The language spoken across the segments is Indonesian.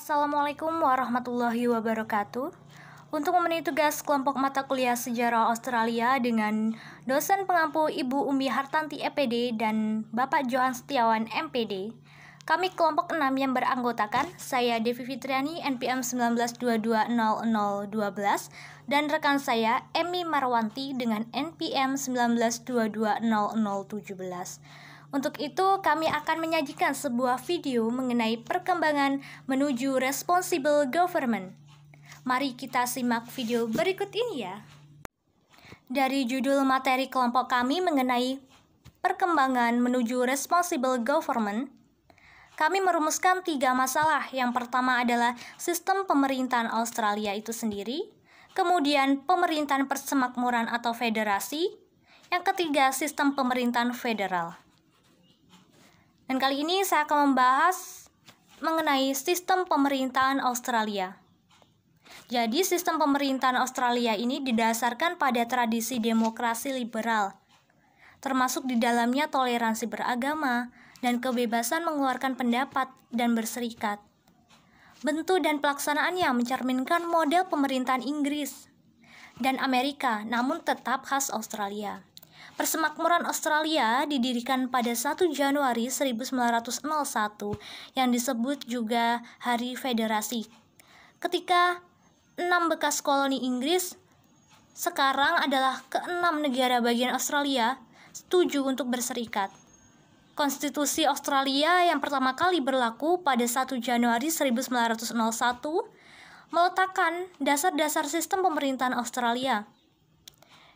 Assalamualaikum warahmatullahi wabarakatuh. Untuk memenuhi tugas kelompok mata kuliah Sejarah Australia dengan dosen pengampu Ibu Umi Hartanti EPD dan Bapak Johan Setiawan MPD, kami kelompok 6 yang beranggotakan saya Devi Fitriani NPM 19220012 dan rekan saya Emi Marwanti dengan NPM 19220017. Untuk itu, kami akan menyajikan sebuah video mengenai perkembangan menuju responsible government. Mari kita simak video berikut ini ya. Dari judul materi kelompok kami mengenai perkembangan menuju responsible government, kami merumuskan 3 masalah. Yang pertama adalah sistem pemerintahan Australia itu sendiri, kemudian pemerintahan persemakmuran atau federasi, yang ketiga sistem pemerintahan federal. Dan kali ini saya akan membahas mengenai sistem pemerintahan Australia. Jadi sistem pemerintahan Australia ini didasarkan pada tradisi demokrasi liberal, termasuk di dalamnya toleransi beragama dan kebebasan mengeluarkan pendapat dan berserikat. Bentuk dan pelaksanaannya mencerminkan model pemerintahan Inggris dan Amerika, namun tetap khas Australia. Persemakmuran Australia didirikan pada 1 Januari 1901 yang disebut juga Hari Federasi. Ketika 6 bekas koloni Inggris sekarang adalah ke-6 negara bagian Australia setuju untuk berserikat. Konstitusi Australia yang pertama kali berlaku pada 1 Januari 1901 meletakkan dasar-dasar sistem pemerintahan Australia.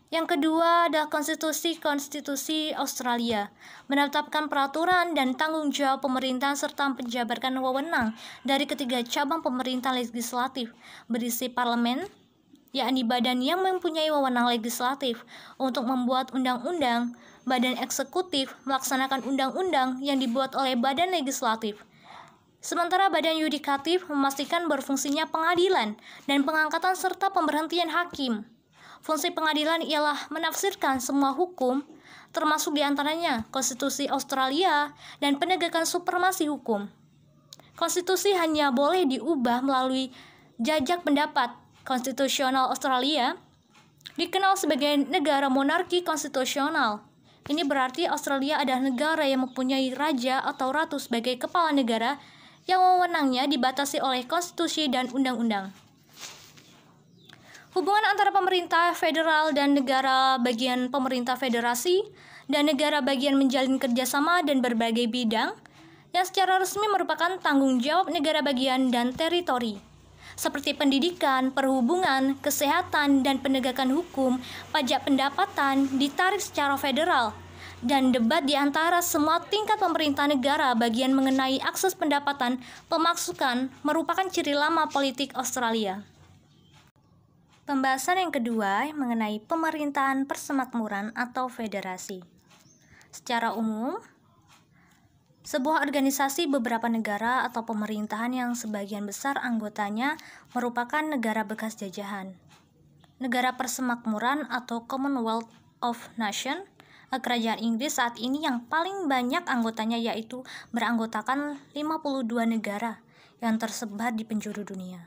Yang kedua adalah konstitusi Australia, menetapkan peraturan dan tanggung jawab pemerintahan serta menjabarkan wewenang dari ketiga cabang pemerintahan legislatif berisi parlemen, yakni badan yang mempunyai wewenang legislatif untuk membuat undang-undang, badan eksekutif melaksanakan undang-undang yang dibuat oleh badan legislatif. Sementara badan yudikatif memastikan berfungsinya pengadilan dan pengangkatan serta pemberhentian hakim. Fungsi pengadilan ialah menafsirkan semua hukum, termasuk diantaranya konstitusi Australia dan penegakan supremasi hukum. Konstitusi hanya boleh diubah melalui jajak pendapat. Konstitusional Australia dikenal sebagai negara monarki konstitusional. Ini berarti Australia adalah negara yang mempunyai raja atau ratu sebagai kepala negara yang wewenangnya dibatasi oleh konstitusi dan undang-undang. Hubungan antara pemerintah federal dan negara bagian pemerintah federasi dan negara bagian menjalin kerjasama dan berbagai bidang yang secara resmi merupakan tanggung jawab negara bagian dan teritori, seperti pendidikan, perhubungan, kesehatan, dan penegakan hukum, pajak pendapatan ditarik secara federal, dan debat di antara semua tingkat pemerintah negara bagian mengenai akses pendapatan pemasukan merupakan ciri lama politik Australia. Pembahasan yang kedua mengenai pemerintahan persemakmuran atau federasi. Secara umum, sebuah organisasi beberapa negara atau pemerintahan yang sebagian besar anggotanya merupakan negara bekas jajahan. Negara persemakmuran atau Commonwealth of Nations, kerajaan Inggris saat ini yang paling banyak anggotanya yaitu beranggotakan 52 negara yang tersebar di penjuru dunia.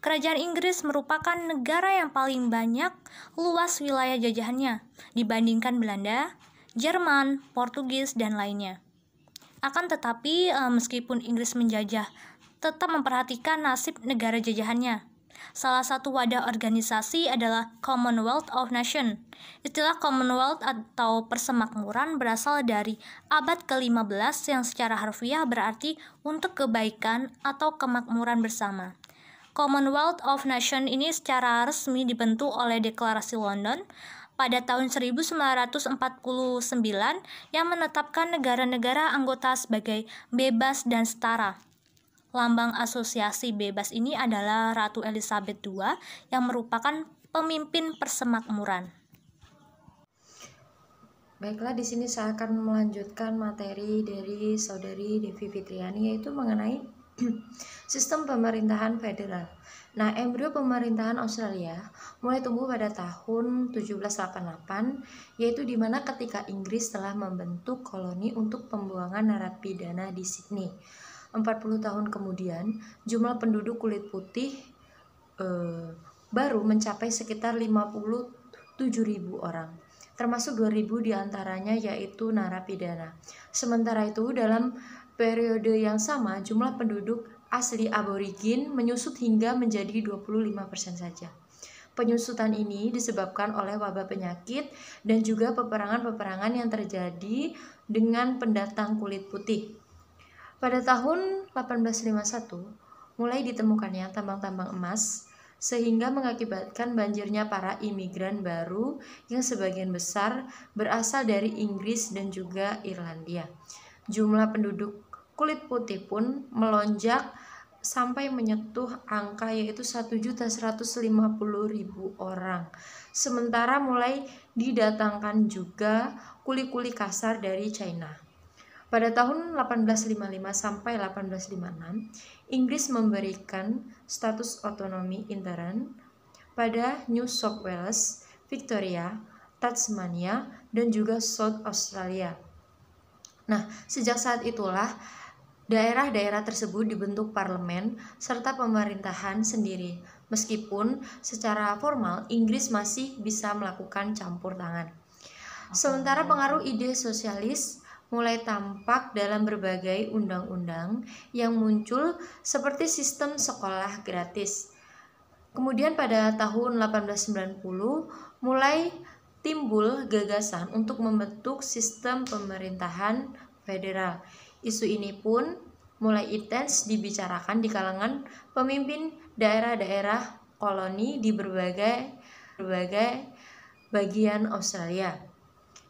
Kerajaan Inggris merupakan negara yang paling banyak luas wilayah jajahannya dibandingkan Belanda, Jerman, Portugis, dan lainnya. Akan tetapi, meskipun Inggris menjajah, tetap memperhatikan nasib negara jajahannya. Salah satu wadah organisasi adalah Commonwealth of Nations. Istilah Commonwealth atau persemakmuran berasal dari abad ke-15 yang secara harfiah berarti untuk kebaikan atau kemakmuran bersama. Commonwealth of Nations ini secara resmi dibentuk oleh Deklarasi London pada tahun 1949 yang menetapkan negara-negara anggota sebagai bebas dan setara. Lambang asosiasi bebas ini adalah Ratu Elizabeth II yang merupakan pemimpin persemakmuran. Baiklah, di sini saya akan melanjutkan materi dari Saudari Devi Fitriani yaitu mengenai sistem pemerintahan federal. Nah, embrio pemerintahan Australia mulai tumbuh pada tahun 1788, yaitu di mana ketika Inggris telah membentuk koloni untuk pembuangan narapidana di Sydney. 40 tahun kemudian, jumlah penduduk kulit putih baru mencapai sekitar 57.000 orang, termasuk 2.000 diantaranya yaitu narapidana. Sementara itu, dalam periode yang sama, jumlah penduduk asli aborigin menyusut hingga menjadi 25% saja. Penyusutan ini disebabkan oleh wabah penyakit dan juga peperangan-peperangan yang terjadi dengan pendatang kulit putih. Pada tahun 1851, mulai ditemukannya tambang-tambang emas, sehingga mengakibatkan banjirnya para imigran baru yang sebagian besar berasal dari Inggris dan juga Irlandia. Jumlah penduduk kulit putih pun melonjak sampai menyentuh angka yaitu 1.150.000 orang. Sementara mulai didatangkan juga kuli-kuli kasar dari China. Pada tahun 1855 sampai 1856, Inggris memberikan status otonomi intern pada New South Wales, Victoria, Tasmania, dan juga South Australia. Nah, sejak saat itulah daerah-daerah tersebut dibentuk parlemen serta pemerintahan sendiri, meskipun secara formal Inggris masih bisa melakukan campur tangan. Sementara pengaruh ide sosialis mulai tampak dalam berbagai undang-undang yang muncul seperti sistem sekolah gratis. Kemudian pada tahun 1890 mulai timbul gagasan untuk membentuk sistem pemerintahan federal. Isu ini pun mulai intens dibicarakan di kalangan pemimpin daerah-daerah koloni di berbagai bagian Australia.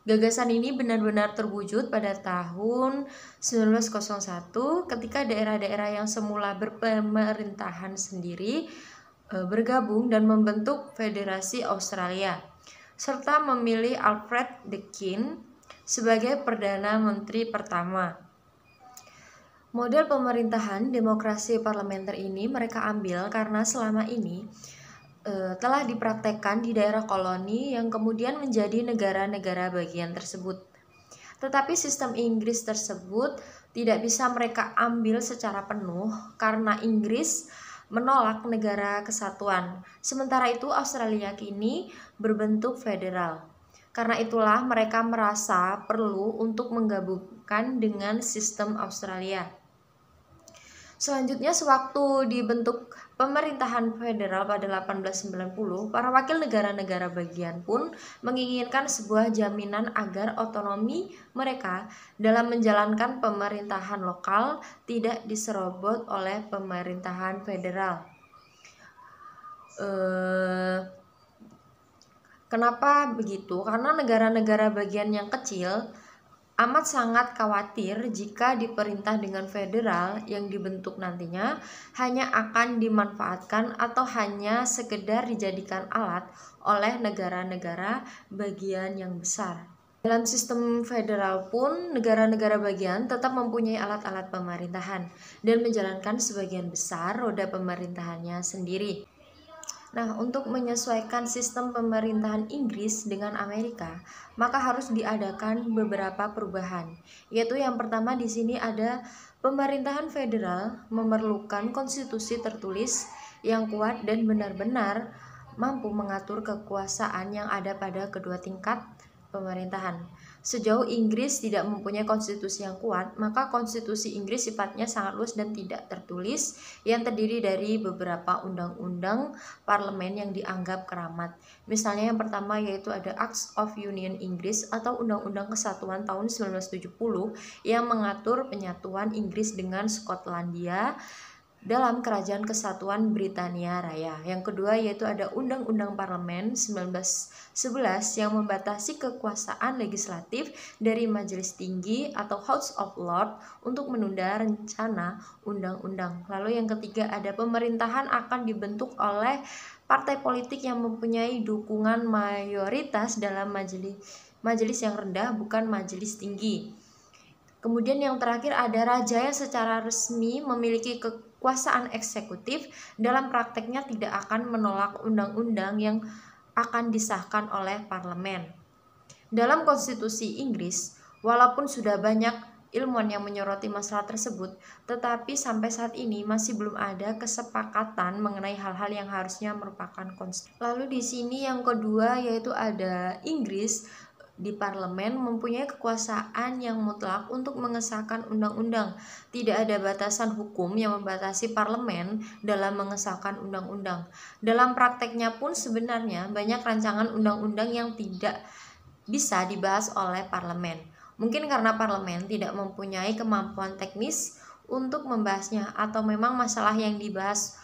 Gagasan ini benar-benar terwujud pada tahun 1901 ketika daerah-daerah yang semula berpemerintahan sendiri bergabung dan membentuk Federasi Australia, serta memilih Alfred Deakin sebagai Perdana Menteri pertama. Model pemerintahan demokrasi parlementer ini mereka ambil karena selama ini telah dipraktekkan di daerah koloni yang kemudian menjadi negara-negara bagian tersebut. Tetapi sistem Inggris tersebut tidak bisa mereka ambil secara penuh karena Inggris menolak negara kesatuan. Sementara itu Australia kini berbentuk federal. Karena itulah mereka merasa perlu untuk menggabungkan dengan sistem Australia. Selanjutnya, sewaktu dibentuk pemerintahan federal pada 1890, para wakil negara-negara bagian pun menginginkan sebuah jaminan agar otonomi mereka dalam menjalankan pemerintahan lokal tidak diserobot oleh pemerintahan federal. Kenapa begitu? Karena negara-negara bagian yang kecil amat sangat khawatir jika diperintah dengan federal yang dibentuk nantinya hanya akan dimanfaatkan atau hanya sekedar dijadikan alat oleh negara-negara bagian yang besar. Dalam sistem federal pun, negara-negara bagian tetap mempunyai alat-alat pemerintahan dan menjalankan sebagian besar roda pemerintahannya sendiri. Nah, untuk menyesuaikan sistem pemerintahan Inggris dengan Amerika, maka harus diadakan beberapa perubahan. Yaitu yang pertama di sini ada pemerintahan federal memerlukan konstitusi tertulis yang kuat dan benar-benar mampu mengatur kekuasaan yang ada pada kedua tingkat pemerintahan. Sejauh Inggris tidak mempunyai konstitusi yang kuat, maka konstitusi Inggris sifatnya sangat luas dan tidak tertulis, yang terdiri dari beberapa undang-undang parlemen yang dianggap keramat. Misalnya yang pertama yaitu ada Acts of Union Inggris atau Undang-Undang Kesatuan tahun 1970 yang mengatur penyatuan Inggris dengan Skotlandia dalam Kerajaan Kesatuan Britania Raya. Yang kedua yaitu ada Undang-Undang Parlemen 1911 yang membatasi kekuasaan legislatif dari Majelis Tinggi atau House of Lords untuk menunda rencana undang-undang. Lalu yang ketiga ada pemerintahan akan dibentuk oleh partai politik yang mempunyai dukungan mayoritas dalam majelis yang rendah, bukan majelis tinggi. Kemudian yang terakhir ada raja yang secara resmi memiliki kekuasaan eksekutif, dalam prakteknya tidak akan menolak undang-undang yang akan disahkan oleh parlemen. Dalam konstitusi Inggris, walaupun sudah banyak ilmuwan yang menyoroti masalah tersebut, tetapi sampai saat ini masih belum ada kesepakatan mengenai hal-hal yang harusnya merupakan konstitusi. Lalu di sini yang kedua yaitu ada Inggris. Di parlemen mempunyai kekuasaan yang mutlak untuk mengesahkan undang-undang. Tidak ada batasan hukum yang membatasi parlemen dalam mengesahkan undang-undang. Dalam prakteknya pun sebenarnya banyak rancangan undang-undang yang tidak bisa dibahas oleh parlemen. Mungkin karena parlemen tidak mempunyai kemampuan teknis untuk membahasnya, atau memang masalah yang dibahas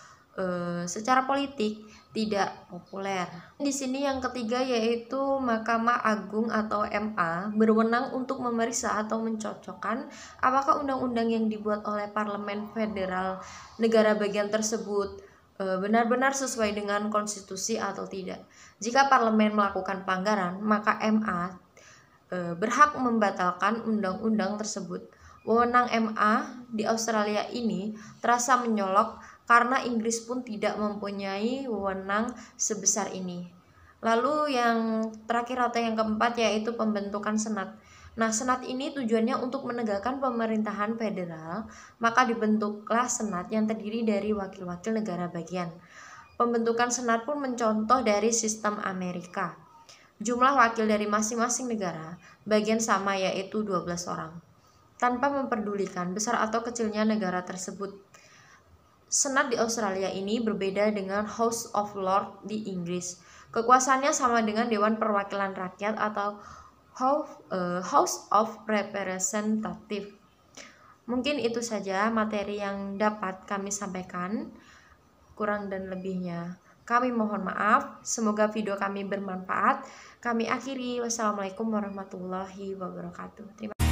secara politik tidak populer. Di sini yang ketiga yaitu Mahkamah Agung atau MA berwenang untuk memeriksa atau mencocokkan apakah undang-undang yang dibuat oleh Parlemen Federal negara bagian tersebut benar-benar sesuai dengan konstitusi atau tidak. Jika parlemen melakukan pelanggaran, maka MA berhak membatalkan undang-undang tersebut. Wewenang MA di Australia ini terasa menyolok karena Inggris pun tidak mempunyai wewenang sebesar ini. Lalu yang terakhir atau yang keempat yaitu pembentukan Senat. Nah, Senat ini tujuannya untuk menegakkan pemerintahan federal, maka dibentuklah Senat yang terdiri dari wakil-wakil negara bagian. Pembentukan Senat pun mencontoh dari sistem Amerika. Jumlah wakil dari masing-masing negara bagian sama yaitu 12 orang. Tanpa memperdulikan besar atau kecilnya negara tersebut. Senat di Australia ini berbeda dengan House of Lords di Inggris. Kekuasaannya sama dengan Dewan Perwakilan Rakyat atau House of Representatives. Mungkin itu saja materi yang dapat kami sampaikan. Kurang dan lebihnya kami mohon maaf. Semoga video kami bermanfaat. Kami akhiri. Wassalamualaikum warahmatullahi wabarakatuh. Terima kasih.